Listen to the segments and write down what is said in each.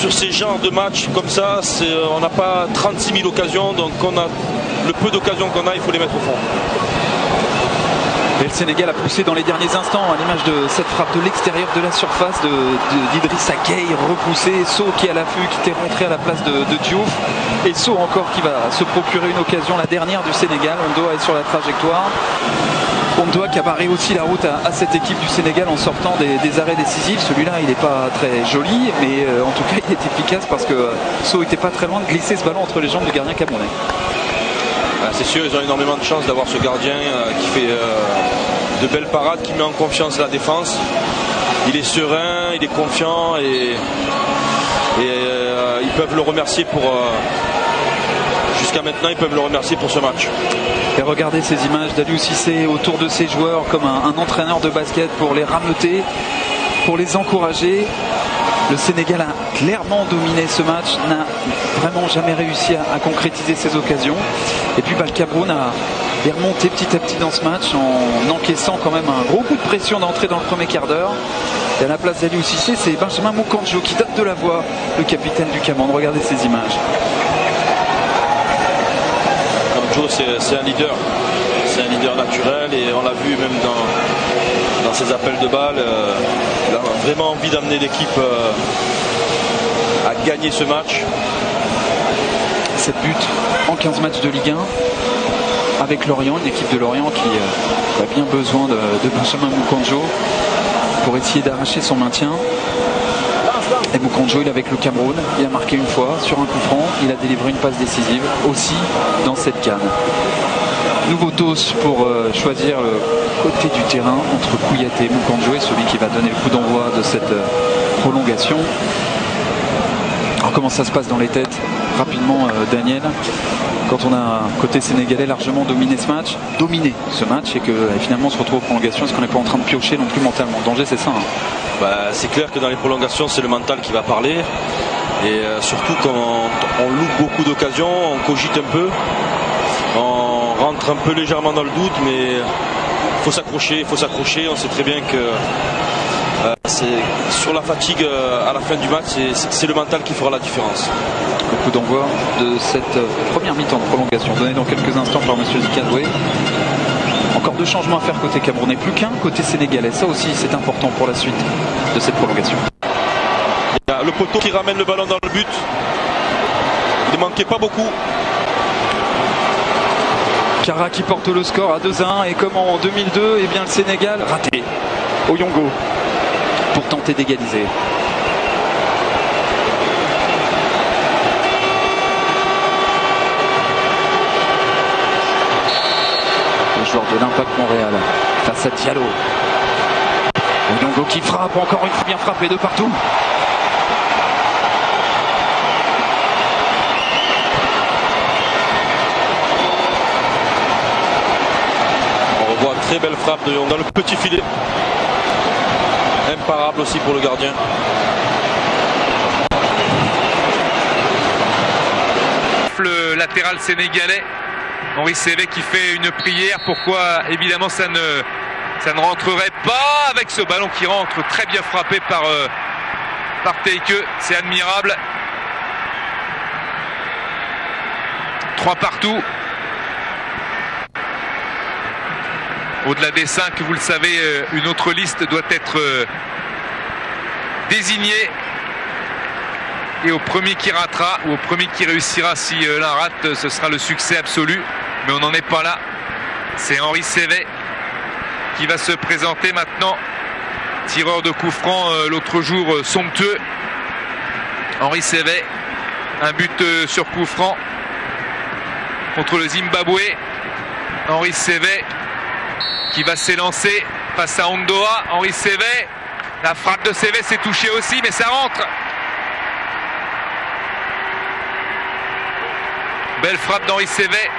sur ces genres de matchs comme ça, on n'a pas 36 000 occasions, donc le peu d'occasions qu'on a, il faut les mettre au fond. Et le Sénégal a poussé dans les derniers instants à l'image de cette frappe de l'extérieur de la surface d'Idrissa Gueye, repoussé, So qui est à l'affût, qui était rentré à la place de Diouf, et So encore qui va se procurer une occasion, la dernière du Sénégal. Ondoa est sur la trajectoire. Ondoa qui a barré aussi la route à cette équipe du Sénégal en sortant des arrêts décisifs. Celui-là il n'est pas très joli, mais en tout cas il est efficace parce que So n'était pas très loin de glisser ce ballon entre les jambes du gardien camerounais. C'est sûr, ils ont énormément de chance d'avoir ce gardien qui fait de belles parades, qui met en confiance la défense. Il est serein, il est confiant et ils peuvent le remercier pour... Jusqu'à maintenant, ils peuvent le remercier pour ce match. Et regardez ces images d'Aliou Cissé autour de ses joueurs comme un entraîneur de basket pour les rameuter, pour les encourager. Le Sénégal a clairement dominé ce match, n'a vraiment jamais réussi à concrétiser ses occasions. Et puis le Cameroun est remonté petit à petit dans ce match en encaissant quand même un gros coup de pression d'entrée dans le premier quart d'heure. Et à la place d'Aliou Cissé, c'est Benjamin Moukandjo qui donne de la voix, le capitaine du Cameroun. Regardez ces images. Moukandjo, c'est un leader. C'est un leader naturel et on l'a vu même dans ses appels de balles. Il a vraiment envie d'amener l'équipe à gagner ce match. 7 buts en 15 matchs de Ligue 1 avec Lorient, une équipe de Lorient qui a bien besoin de Benjamin Moukandjo pour essayer d'arracher son maintien. Et Moukandjo, il est avec le Cameroun, il a marqué une fois sur un coup franc, il a délivré une passe décisive aussi dans cette CAN. Nouveau toss pour choisir le côté du terrain entre Kouyaté et Moukandjo, et celui qui va donner le coup d'envoi de cette prolongation. Alors comment ça se passe dans les têtes rapidement, Daniel, quand on a un côté sénégalais largement dominé ce match et que finalement on se retrouve aux prolongations, est-ce qu'on n'est pas en train de piocher non plus mentalement? Le danger, c'est ça, hein. C'est clair que dans les prolongations, c'est le mental qui va parler, et surtout quand on loupe beaucoup d'occasions, on cogite un peu, on rentre un peu légèrement dans le doute, mais il faut s'accrocher, on sait très bien que sur la fatigue à la fin du match, c'est le mental qui fera la différence. Le coup d'envoi de cette première mi-temps de prolongation donné dans quelques instants par M. Zikadoué. Encore 2 changements à faire côté camerounais, plus qu'un côté sénégalais. Ça aussi c'est important pour la suite de cette prolongation. Il y a le poteau qui ramène le ballon dans le but. Il ne manquait pas beaucoup. Kara qui porte le score à 2-1, et comme en 2002, eh bien le Sénégal raté. Oyongo pour tenter d'égaliser. Le joueur de l'Impact Montréal face à Diallo. Oyongo qui frappe, encore une fois bien frappé de partout. On revoit très belle frappe de Oyongo dans le petit filet. Imparable aussi pour le gardien. Le latéral sénégalais, Henri Saivet, qui fait une prière. Pourquoi? Évidemment ça ne rentrerait pas avec ce ballon qui rentre, très bien frappé par Teike. C'est admirable. 3 partout. Au-delà des 5, vous le savez, une autre liste doit être désignée. Et au premier qui ratera, ou au premier qui réussira, si l'un rate, ce sera le succès absolu. Mais on n'en est pas là. C'est Henri Saivet qui va se présenter maintenant. Tireur de coup franc l'autre jour somptueux. Henri Saivet, un but sur coup franc contre le Zimbabwe. Henri Saivet qui va s'élancer face à Ondoa. Henri Saivet, la frappe de Saivet s'est touchée aussi, mais ça rentre. Belle frappe d'Henri Saivet.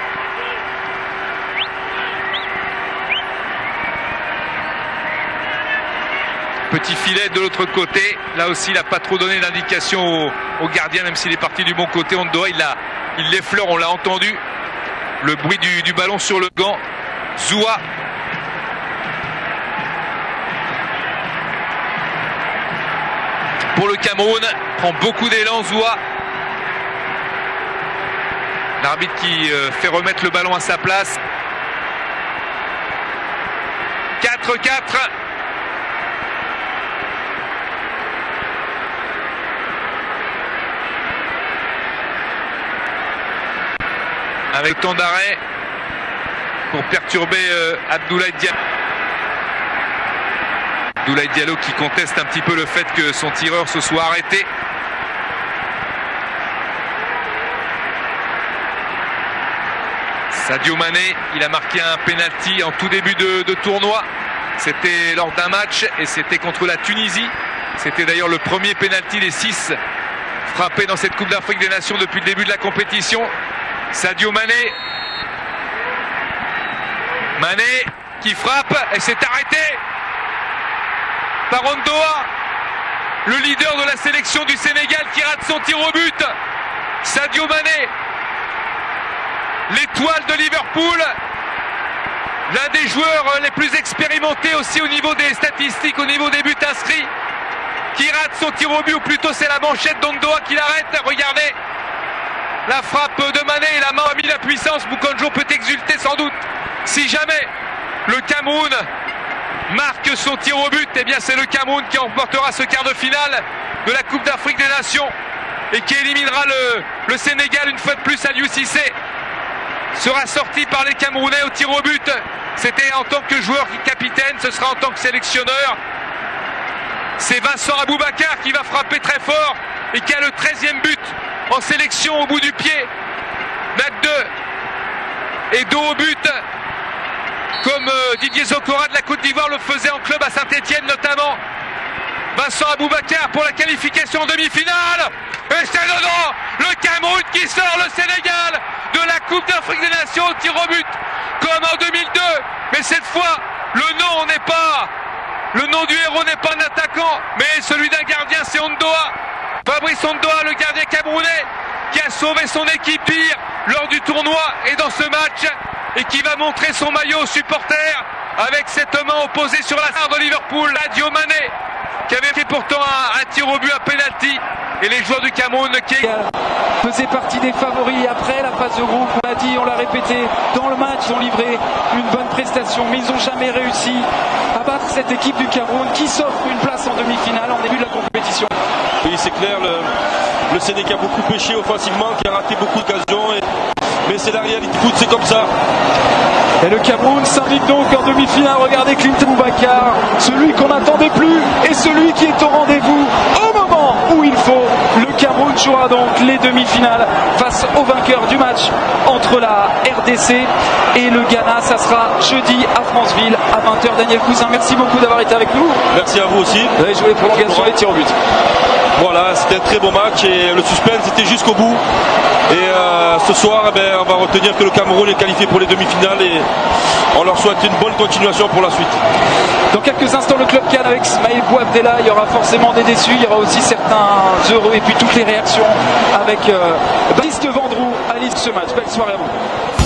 Petit filet de l'autre côté. Là aussi, il n'a pas trop donné d'indication au gardien, même s'il est parti du bon côté. Ondoa, il l'effleure, on l'a entendu. Le bruit du ballon sur le gant. Zoua. pour le Cameroun. Prend beaucoup d'élan, Zoua. L'arbitre qui fait remettre le ballon à sa place. 4-4. Avec temps d'arrêt pour perturber Abdoulaye Diallo. Abdoulaye Diallo qui conteste un petit peu le fait que son tireur se soit arrêté. Sadio Mané, il a marqué un penalty en tout début de tournoi. C'était lors d'un match et c'était contre la Tunisie. C'était d'ailleurs le premier penalty des 6 frappés dans cette Coupe d'Afrique des Nations depuis le début de la compétition. Sadio Mané. Mané qui frappe et s'est arrêté par Ondoa, le leader de la sélection du Sénégal qui rate son tir au but. Sadio Mané, l'étoile de Liverpool, l'un des joueurs les plus expérimentés aussi au niveau des statistiques, au niveau des buts inscrits, qui rate son tir au but, ou plutôt c'est la manchette d'Ondoa qui l'arrête. Regardez la frappe de Mané, et la main a mis la puissance. Boukonjo peut exulter sans doute. Si jamais le Cameroun marque son tir au but, eh bien c'est le Cameroun qui remportera ce quart de finale de la Coupe d'Afrique des Nations et qui éliminera le Sénégal une fois de plus. Aliou Cissé sera sorti par les Camerounais au tir au but. C'était en tant que joueur capitaine, ce sera en tant que sélectionneur. C'est Vincent Aboubakar qui va frapper très fort et qui a le 13e but en sélection au bout du pied. Nagde et dos au but, comme Didier Zokora de la Côte d'Ivoire le faisait en club à Saint-Etienne notamment. Vincent Aboubakar pour la qualification en demi-finale. Et c'est dedans, le Cameroun qui sort le Sénégal de la Coupe d'Afrique des Nations au tir au but, comme en 2002. Mais cette fois, le nom du héros n'est pas un attaquant, mais celui d'un gardien, c'est Ondoa. Fabrice Ondoa, le gardien camerounais, qui a sauvé son équipe pire lors du tournoi et dans ce match, et qui va montrer son maillot aux supporters avec cette main opposée sur la barre de Liverpool. Sadio Mané, qui avait fait pourtant un tir au but, un penalty, et les joueurs du Cameroun qui faisaient partie des favoris après la phase de groupe. On l'a dit, on l'a répété, dans le match ils ont livré une bonne prestation, mais ils n'ont jamais réussi à battre cette équipe du Cameroun qui s'offre une place en demi-finale en début de la compétition. Oui, c'est clair, le Sénégal a beaucoup pêché offensivement, qui a raté beaucoup d'occasions, mais c'est la réalité du foot, c'est comme ça. Et le Cameroun s'invite donc en demi-finale. Regardez Clinton Boubacar, celui qu'on n'attendait plus et celui qui est au rendez-vous au moment où il faut. Le Cameroun jouera donc les demi-finales face au vainqueur du match entre la RDC et le Ghana. Ça sera jeudi à Franceville à 20h. Daniel Cousin, merci beaucoup d'avoir été avec nous. Merci à vous aussi. Vous avez joué prolongation et tir au but. Voilà, c'était un très beau match et le suspense était jusqu'au bout. Et ce soir, on va retenir que le Cameroun est qualifié pour les demi-finales et on leur souhaite une bonne continuation pour la suite. Dans quelques instants, le Club Cannes avec Ismaël Bouabdella. Il y aura forcément des déçus, il y aura aussi certains heureux et puis toutes les réactions avec Baptiste Vendroux à l'issue de ce match. Belle soirée à vous.